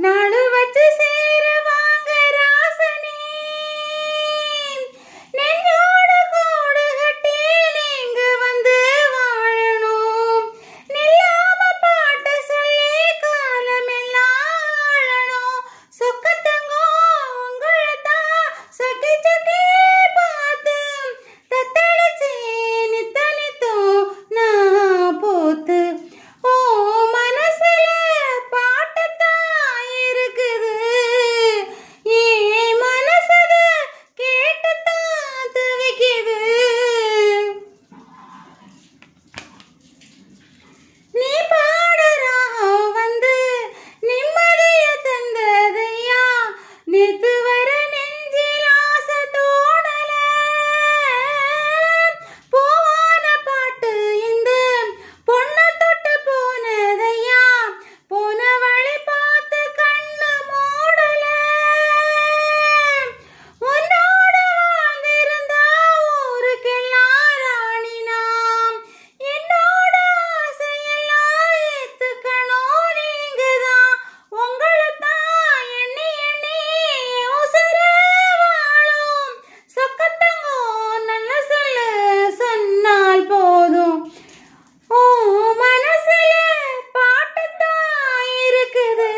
நாடு வச்சு சேர வாங்க ராசனே, நெஞ்சோடு கூடு கட்டி நீங்க வந்து வாழணும். நில்லாம பாட்டு சொல்லி காலமெல்லாம் ஆளணும். சொக்கத்தங்கோ உங்களைத்தான் சொக்கி சொக்கி பார்த்து தத்தளிச்சு நித்தனித்தோ நான் போத்து. ஓ மனசுல பாட்டுத்தான் இருக்குது, ஏன் மனசுல கேட்டுத்தான் தவிக்குது. நீ பாடுறான் வந்து நிம்மதிய தந்ததையா, நேத்து வர நெஞ்சில் ஆசை தோணல. போவான பாட்டு இந்த பொண்ணு தொட்டு போனதையா, போன வழி பார்த்து கண்ணு மூடல. உன்னோட வாழ்ந்திருந்தா ஊருக்கெல்லாம் ராணினாம், என்னோட ஆசையெல்லாம் ஏத்துக்கணும் நீங்கதான். உங்களைத்தான் எண்ணி எண்ணி உசுர வாழும். சொக்கத்தங்கோ நல்ல சொல்ல சொன்னால் போதும். ஓ மனசுல பாட்டுத்தான் இருக்குது,